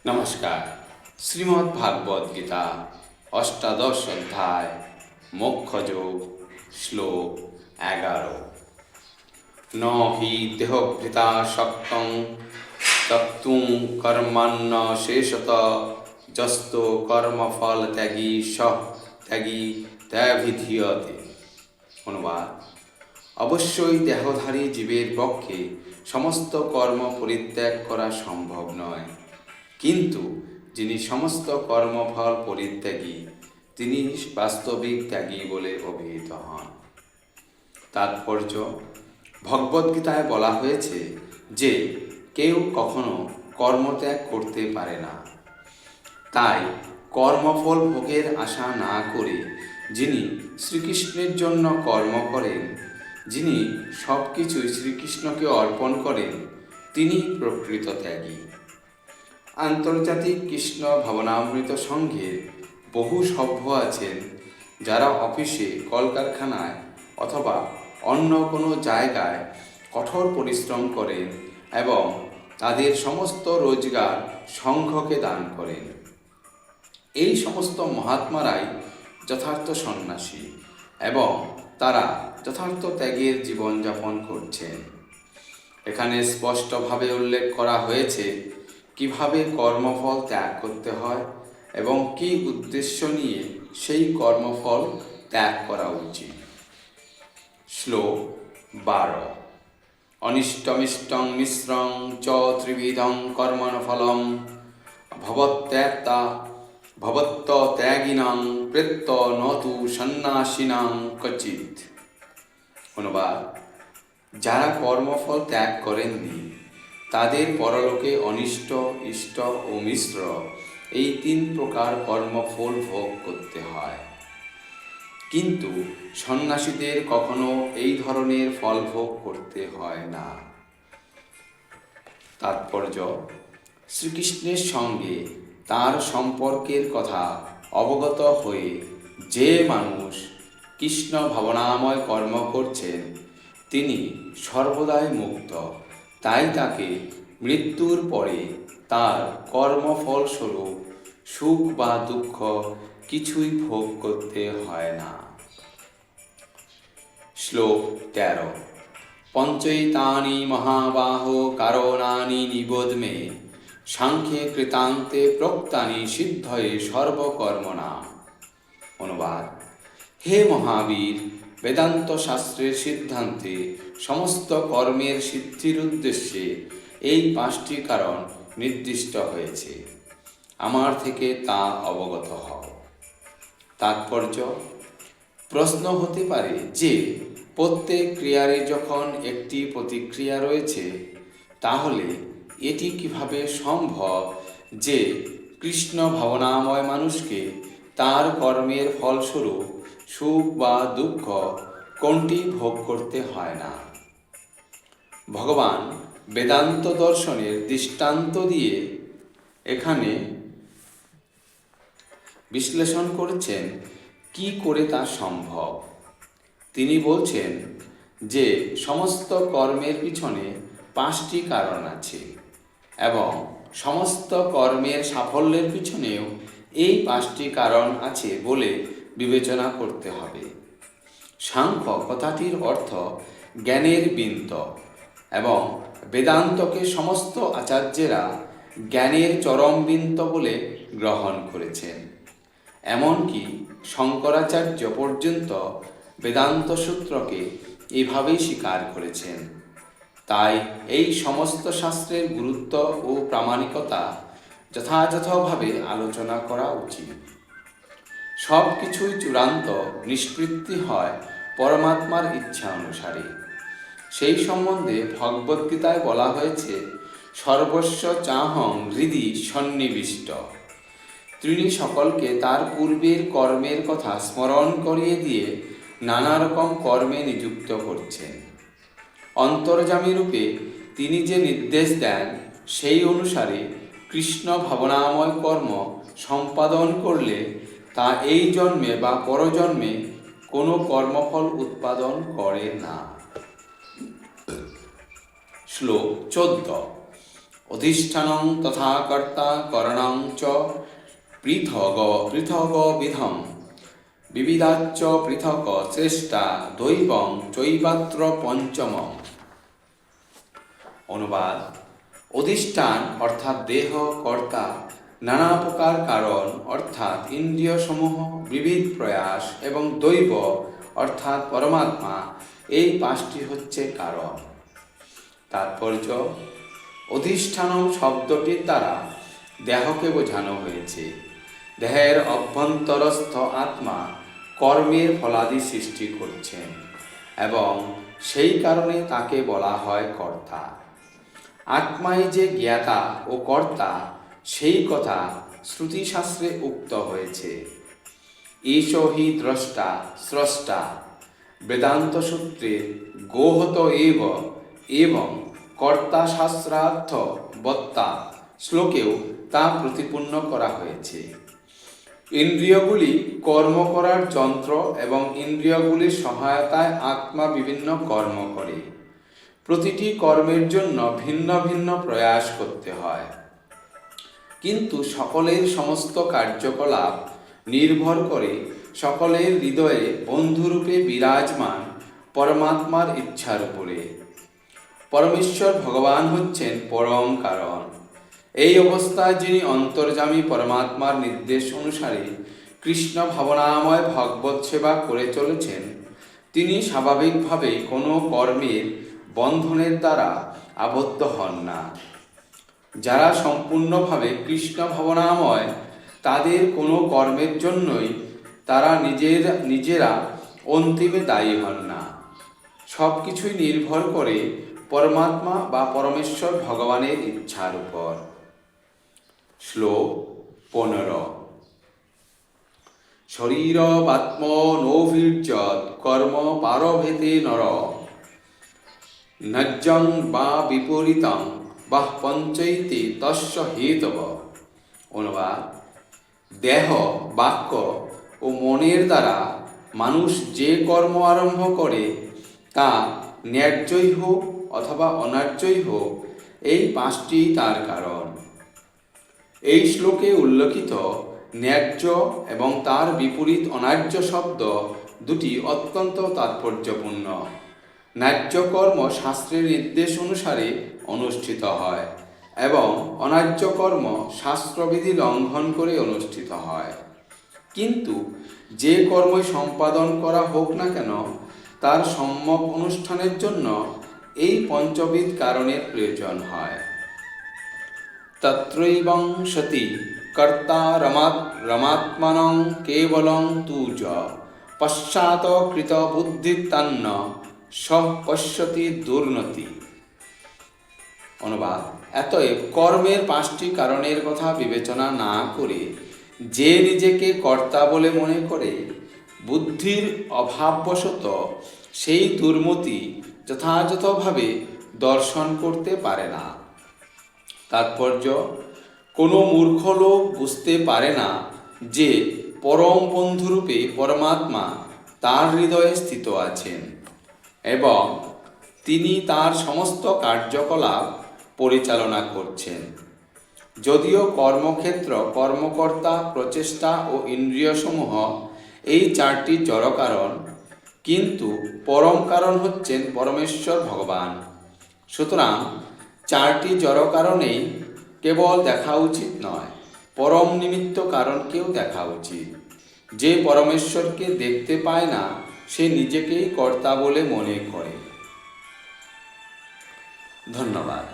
নমস্কার। শ্রীমদ্ ভাগবত গীতা অষ্টাদশ অধ্যায় মোক্ষযোগ শ্লোক 11। ন হি দেহভৃতা শক্তং তক্তুং কর্মাণ্য শেষত যস্ত কর্মফল ত্যাগী সহ ত্যাগী ত্যাভিধীয়তে। অনুবাদ: অবশ্যই দেহধারী জীবের পক্ষে সমস্ত কর্ম পরিত্যাগ করা সম্ভব নয়, কিন্তু যিনি সমস্ত কর্মফল পরিত্যাগী তিনি বাস্তবিক ত্যাগী বলে অভিহিত হন। তাৎপর্য: ভগবদ্গীতায় বলা হয়েছে যে কেউ কখনো কর্মত্যাগ করতে পারে না। তাই কর্মফল ভোগের আশা না করে যিনি শ্রীকৃষ্ণের জন্য কর্ম করেন, যিনি সব কিছুই শ্রীকৃষ্ণকে অর্পণ করেন, তিনি প্রকৃত ত্যাগী। আন্তর্জাতিক কৃষ্ণ ভাবনামৃত সংঘের বহু সভ্য আছেন যারা অফিসে, কলকারখানায় অথবা অন্য কোনো জায়গায় কঠোর পরিশ্রম করেন এবং তাদের সমস্ত রোজগার সংঘকে দান করেন। এই সমস্ত মহাত্মারাই যথার্থ সন্ন্যাসী এবং তারা যথার্থ ত্যাগের জীবনযাপন করছেন। এখানে স্পষ্টভাবে উল্লেখ করা হয়েছে কিভাবে কর্মফল ত্যাগ করতে হয় এবং কী উদ্দেশ্য নিয়ে সেই কর্মফল ত্যাগ করা উচিত। শ্লোক 12। অনিষ্টমিষ্টং মিশ্রং চ ত্রিবিধং কর্মফলম ভবত্যাগিনাং প্রেত্য নতু সন্ন্যাসিনাং ক্বচিৎ। অনুবাদ: যারা কর্মফল ত্যাগ করেননি তাদের পরলোকে অনিষ্ট, ইষ্ট ও মিশ্র এই 3 প্রকার কর্মফল ভোগ করতে হয়, কিন্তু সন্ন্যাসীদের কখনো এই ধরনের ফল ভোগ করতে হয় না। তাৎপর্য: শ্রীকৃষ্ণের সঙ্গে তার সম্পর্কের কথা অবগত হয়ে যে মানুষ কৃষ্ণ ভাবনাময় কর্ম করছেন তিনি সর্বদাই মুক্ত। তাই তাকে মৃত্যুর পরে তার কর্মফলস্বরূপ সুখ বা দুঃখ কিছুই ভোগ করতে হয় না। শ্লোক 13। পঞ্চৈতানি মহাবাহো কারণানি নিবোধ মে সাংখ্যে কৃতান্তে প্রোক্তানি সিদ্ধয়ে সর্বকর্মণাম। অনুবাদ: হে মহাবীর, বেদান্ত শাস্ত্রের সিদ্ধান্তে সমস্ত কর্মের সিদ্ধির উদ্দেশ্যে এই 5টি কারণ নির্দিষ্ট হয়েছে। আমার থেকে তা অবগত হও। তাৎপর্য: প্রশ্ন হতে পারে যে প্রত্যেক ক্রিয়ারই যখন একটি প্রতিক্রিয়া রয়েছে, তাহলে এটি কিভাবে সম্ভব যে কৃষ্ণ ভাবনাময় মানুষকে তার কর্মের ফলস্বরূপ সুখ বা দুঃখ কোনটি ভোগ করতে হয় না। ভগবান বেদান্ত দর্শনের দৃষ্টান্ত দিয়ে এখানে বিশ্লেষণ করেছেন কি করে তা সম্ভব। তিনি বলছেন যে সমস্ত কর্মের পিছনে 5টি কারণ আছে এবং সমস্ত কর্মের সাফল্যের পিছনেও এই 5টি কারণ আছে বলে বিবেচনা করতে হবে। সাংখ্য কথাটির অর্থ জ্ঞানের বৃন্ত এবং বেদান্তকে সমস্ত আচার্যেরা জ্ঞানের চরম বৃন্ত বলে গ্রহণ করেছেন। এমনকি শঙ্করাচার্য পর্যন্ত বেদান্ত সূত্রকে এভাবেই স্বীকার করেছেন। তাই এই সমস্ত শাস্ত্রের গুরুত্ব ও প্রামাণিকতা যথাযথভাবে আলোচনা করা উচিত। সব কিছুই চূড়ান্ত নিষ্পত্তি হয় পরমাত্মার ইচ্ছা অনুসারে। সেই সম্বন্ধে ভগবদ্গীতায় বলা হয়েছে, সর্বস্ব চাহং হৃদি সন্নিবিষ্ট। তিনি সকলকে তার পূর্বের কর্মের কথা স্মরণ করিয়ে দিয়ে নানা রকম কর্মে নিযুক্ত করছেন। অন্তর্যামী রূপে তিনি যে নির্দেশ দেন সেই অনুসারে কৃষ্ণ ভাবনাময় কর্ম সম্পাদন করলে তা এই জন্মে বা পরজন্মে কোনো কর্মফল উৎপাদন করে না। শ্লোক 14। অধিষ্ঠানং তথা কর্তা করণং চ পৃথগবিধম বিবিধাচ্চ পৃথক শ্রেষ্ঠা দৈবং চৈবাত্র পঞ্চমম। অনুবাদ: অধিষ্ঠান অর্থাৎ দেহ, কর্তা, নানা প্রকার কারণ অর্থাৎ ইন্দ্রিয় সমূহ, বিবিধ প্রয়াস এবং দৈব অর্থাৎ পরমাত্মা, এই পাঁচটি হচ্ছে কারণ। তাৎপর্য: অধিষ্ঠানম শব্দটির দ্বারা দেহকে বোঝানো হয়েছে। দেহের অভ্যন্তরস্থ আত্মা কর্মের ফলাদি সৃষ্টি করছেন এবং সেই কারণে তাকে বলা হয় কর্তা। আত্মাই যে জ্ঞাতা ও কর্তা, সেই কথা শ্রুতিশাস্ত্রে উক্ত হয়েছে। ঈশ হি দ্রষ্টা স্রষ্টা, বেদান্ত সূত্রে গোহত এব এবং কর্তা শাস্ত্রার্থ বত্তা শ্লোকেও তা প্রতিপন্ন করা হয়েছে। ইন্দ্রিয়গুলি কর্ম করার যন্ত্র এবং ইন্দ্রিয়গুলির সহায়তায় আত্মা বিভিন্ন কর্ম করে। প্রতিটি কর্মের জন্য ভিন্ন ভিন্ন প্রয়াস করতে হয়, কিন্তু সকলের সমস্ত কার্যকলাপ নির্ভর করে সকলের হৃদয়ে বন্ধুরূপে বিরাজমান পরমাত্মার ইচ্ছার উপরে। পরমেশ্বর ভগবান হচ্ছেন পরম কারণ। এই অবস্থায় যিনি অন্তর্যামী পরমাত্মার নির্দেশ অনুসারে কৃষ্ণ ভাবনাময় ভগবৎ সেবা করে চলেছেন, তিনি স্বাভাবিকভাবে কোনো কর্মের বন্ধনের দ্বারা আবদ্ধ হন না। যারা সম্পূর্ণভাবে কৃষ্ণ ভাবনাময়, তাদের কোনো কর্মের জন্যই তারা নিজেরা অন্তিমে দায়ী হন না। সব কিছুই নির্ভর করে পরমাত্মা বা পরমেশ্বর ভগবানের ইচ্ছার উপর। শ্লোক 15। শরীরবাত্মনোভির্যৎ কর্ম পারভেতে নর, নজ্জং বা বিপরীতং বা পঞ্চৈতে তস্য হেতব। অনুবাদ: দেহ, বাক্য ও মনের দ্বারা মানুষ যে কর্ম আরম্ভ করে, তা ন্যায্যই হোক অথবা অন্যায্যই হোক, এই পাঁচটি তার কারণ। এই শ্লোকে উল্লেখিত ন্যায্য এবং তার বিপরীত অন্যায্য শব্দ দুটি অত্যন্ত তাৎপর্যপূর্ণ। ন্যায্য কর্ম শাস্ত্রের নির্দেশ অনুসারে অনুষ্ঠিত হয় এবং অন্যায্য কর্ম শাস্ত্রবিধি লঙ্ঘন করে অনুষ্ঠিত হয়। কিন্তু যে কর্মই সম্পাদন করা হোক না কেন, তার সম্যক অনুষ্ঠানের জন্য এই পঞ্চবিধ কারণের প্রয়োজন হয়। তত্রৈবং সতি কর্তা রমাত্মনং কেবলং তু চ পশ্চাৎ কৃত বুদ্ধিত্তান্ন সঃ পশ্যতি দুর্নতি। অনুবাদ: অতএব কর্মের পাঁচটি কারণের কথা বিবেচনা না করে যে নিজেকে কর্তা বলে মনে করে, বুদ্ধির অভাববশত সেই দুর্মতি যথাযথভাবে দর্শন করতে পারে না। তাৎপর্য: কোনো মূর্খ লোক বুঝতে পারে না যে পরম বন্ধুরূপে পরমাত্মা তার হৃদয়ে স্থিত আছেন এবং তিনি তার সমস্ত কার্যকলাপ পরিচালনা করছেন। যদিও কর্মক্ষেত্র, কর্মকর্তা, প্রচেষ্টা ও ইন্দ্রিয়সমূহ এই চারটি জড় কারণ, কিন্তু পরম কারণ হচ্ছেন পরমেশ্বর ভগবান। সুতরাং চারটি জড় কারণেই কেবল দেখা উচিত নয়, পরম নিমিত্ত কারণকেও দেখা উচিত। যে পরমেশ্বরকে দেখতে পায় না, সে নিজেকেই কর্তা বলে মনে করে। ধন্যবাদ।